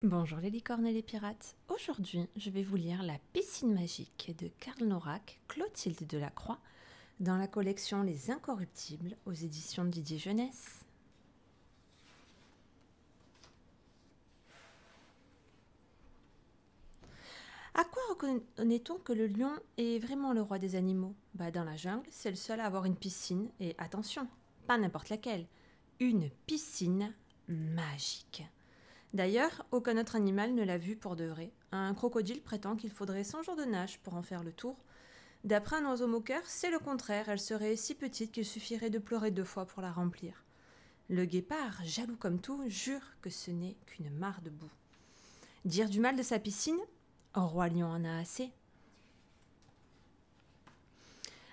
Bonjour les licornes et les pirates. Aujourd'hui, je vais vous lire La piscine magique de Karl Norak, Clotilde Delacroix, dans la collection Les Incorruptibles aux éditions Didier Jeunesse. À quoi reconnaît-on que le lion est vraiment le roi des animaux? Dans la jungle, c'est le seul à avoir une piscine, et attention, pas n'importe laquelle, une piscine magique. D'ailleurs, aucun autre animal ne l'a vue pour de vrai. Un crocodile prétend qu'il faudrait 100 jours de nage pour en faire le tour. D'après un oiseau moqueur, c'est le contraire, elle serait si petite qu'il suffirait de pleurer 2 fois pour la remplir. Le guépard, jaloux comme tout, jure que ce n'est qu'une mare de boue. Dire du mal de sa piscine? Roi Lion en a assez.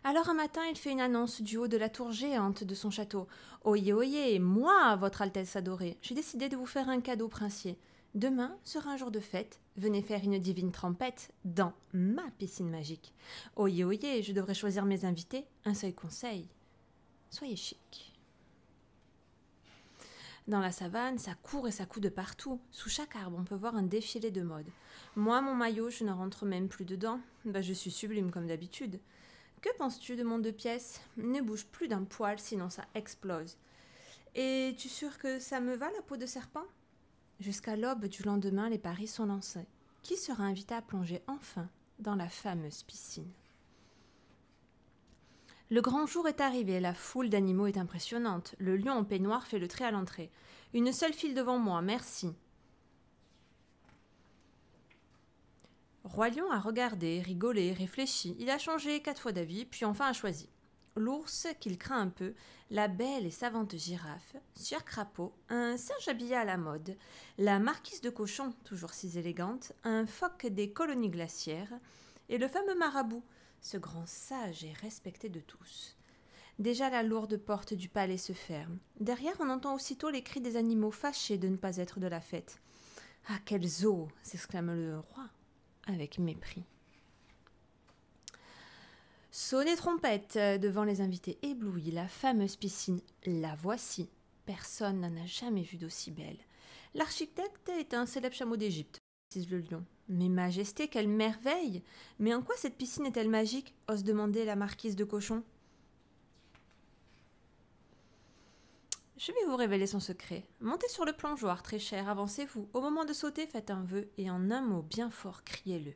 Alors un matin, il fait une annonce du haut de la tour géante de son château. Oyez, oyez, moi, votre Altesse adorée, j'ai décidé de vous faire un cadeau princier. Demain sera un jour de fête. Venez faire une divine trempette dans ma piscine magique. Oyez, oyez, je devrais choisir mes invités. Un seul conseil. Soyez chic. Dans la savane, ça court et ça coud de partout. Sous chaque arbre, on peut voir un défilé de mode. Moi, mon maillot, je ne rentre même plus dedans. Je suis sublime comme d'habitude. Que penses-tu de mon 2 pièces? Ne bouge plus d'un poil, sinon ça explose. Et tu sûr que ça me va la peau de serpent? Jusqu'à l'aube du lendemain, les paris sont lancés. Qui sera invité à plonger enfin dans la fameuse piscine? Le grand jour est arrivé, la foule d'animaux est impressionnante. Le lion en peignoir fait le trait à l'entrée. Une seule file devant moi, merci. Roi Lion a regardé, rigolé, réfléchi. Il a changé 4 fois d'avis, puis enfin a choisi. L'ours, qu'il craint un peu, la belle et savante girafe, Sieur Crapaud, un singe habillé à la mode, la marquise de Cochon, toujours si élégante, un phoque des colonies glaciaires, et le fameux marabout, ce grand sage et respecté de tous. Déjà la lourde porte du palais se ferme. Derrière, on entend aussitôt les cris des animaux fâchés de ne pas être de la fête. « Ah, quels os !» s'exclame le roi avec mépris. Sonnez trompette devant les invités éblouis, la fameuse piscine, la voici. Personne n'en a jamais vu d'aussi belle. L'architecte est un célèbre chameau d'Égypte, précise le lion. Mais majesté, quelle merveille! Mais en quoi cette piscine est-elle magique? Ose demander la marquise de Cochon. Je vais vous révéler son secret. Montez sur le plongeoir, très cher, avancez-vous. Au moment de sauter, faites un vœu et en un mot bien fort, criez-le.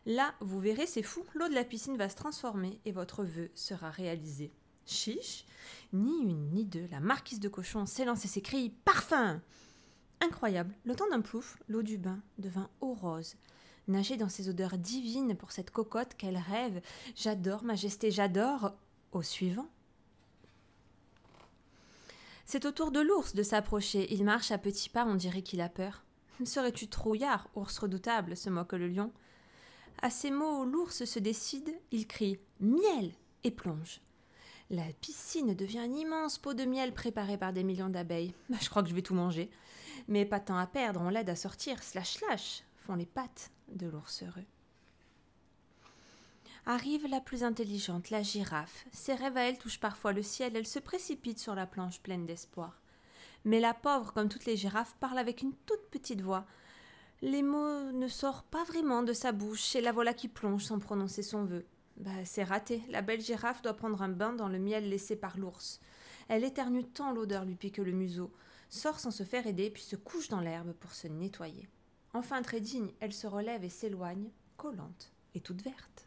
Là, vous verrez, c'est fou, l'eau de la piscine va se transformer et votre vœu sera réalisé. Chiche, ni une ni deux, la marquise de Cochon s'élance et s'écrie « Parfum !» Incroyable, le temps d'un plouf, l'eau du bain devint eau rose. Nager dans ces odeurs divines pour cette cocotte, quel rêve! J'adore, majesté, j'adore. Au suivant. C'est au tour de l'ours de s'approcher. Il marche à petits pas, on dirait qu'il a peur. Serais-tu trouillard, ours redoutable, se moque le lion. À ces mots, l'ours se décide, il crie « Miel !» et plonge. La piscine devient un immense pot de miel préparé par des millions d'abeilles. Je crois que je vais tout manger. Mais pas de temps à perdre, on l'aide à sortir. Slash slash font les pattes de l'ours heureux. Arrive la plus intelligente, la girafe. Ses rêves à elle touchent parfois le ciel, elle se précipite sur la planche pleine d'espoir. Mais la pauvre, comme toutes les girafes, parle avec une toute petite voix. Les mots ne sortent pas vraiment de sa bouche et la voilà qui plonge sans prononcer son vœu. C'est raté, la belle girafe doit prendre un bain dans le miel laissé par l'ours. Elle éternue tant l'odeur lui pique le museau, sort sans se faire aider puis se couche dans l'herbe pour se nettoyer. Enfin très digne, elle se relève et s'éloigne, collante et toute verte.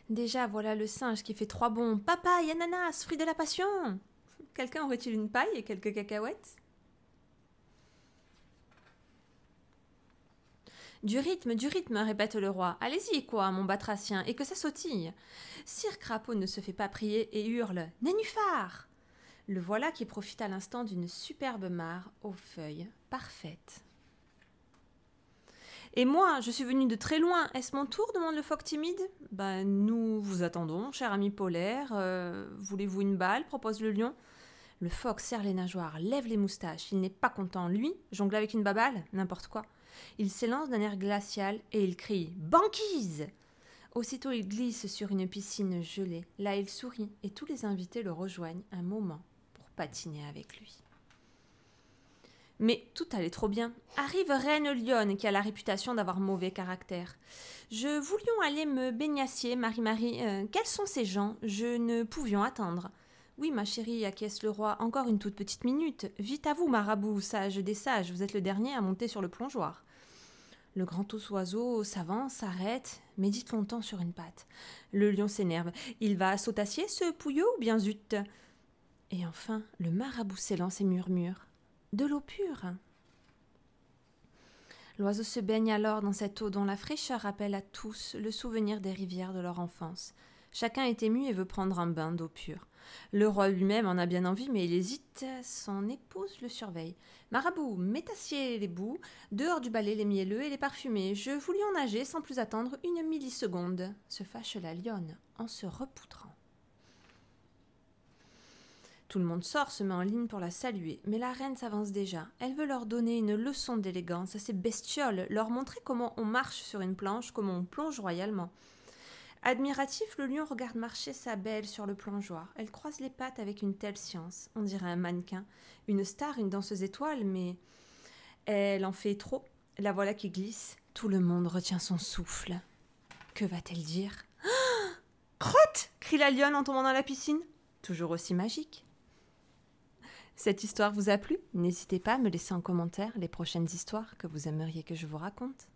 Déjà voilà le singe qui fait 3 bonds. Papaye, ananas, fruit de la passion. Quelqu'un aurait-il une paille et quelques cacahuètes? Du rythme, répète le roi. Allez-y, quoi, mon batracien, et que ça sautille. Sire Crapaud ne se fait pas prier et hurle « Nénuphar !» Le voilà qui profite à l'instant d'une superbe mare aux feuilles parfaites. « Et moi, je suis venu de très loin. Est-ce mon tour ?» demande le phoque timide. « Nous vous attendons, cher ami polaire. Voulez-vous une balle ?» propose le lion. Le phoque serre les nageoires, lève les moustaches. Il n'est pas content. Lui, jongle avec une baballe, n'importe quoi. Il s'élance d'un air glacial et il crie « Banquise !» Aussitôt, il glisse sur une piscine gelée. Là, il sourit et tous les invités le rejoignent un moment pour patiner avec lui. Mais tout allait trop bien. Arrive Reine Lionne, qui a la réputation d'avoir mauvais caractère. Je voulions aller me baignassier, Marie-Marie. Quels sont ces gens? Je ne pouvions attendre. Oui, ma chérie, acquiesce le roi, encore une toute petite minute. Vite à vous, marabout, sage des sages, vous êtes le dernier à monter sur le plongeoir. Le grand oiseau s'avance, s'arrête, médite longtemps sur une patte. Le lion s'énerve. Il va sautassier, ce pouillot, ou bien zut? Et enfin, le marabout s'élance et murmure. De l'eau pure. L'oiseau se baigne alors dans cette eau dont la fraîcheur rappelle à tous le souvenir des rivières de leur enfance. Chacun est ému et veut prendre un bain d'eau pure. Le roi lui-même en a bien envie, mais il hésite. Son épouse le surveille. Marabout, métassier les bouts, dehors du balai les mielleux et les parfumés. Je voulus en nager sans plus attendre une milliseconde. Se fâche la lionne en se repoutrant. Tout le monde sort, se met en ligne pour la saluer, mais la reine s'avance déjà. Elle veut leur donner une leçon d'élégance à ces bestioles, leur montrer comment on marche sur une planche, comment on plonge royalement. Admiratif, le lion regarde marcher sa belle sur le plongeoir. Elle croise les pattes avec une telle science. On dirait un mannequin, une star, une danseuse étoile, mais elle en fait trop. La voilà qui glisse. Tout le monde retient son souffle. Que va-t-elle dire? Crotte! Crie la lionne en tombant dans la piscine. Toujours aussi magique. Cette histoire vous a plu? N'hésitez pas à me laisser en commentaire les prochaines histoires que vous aimeriez que je vous raconte.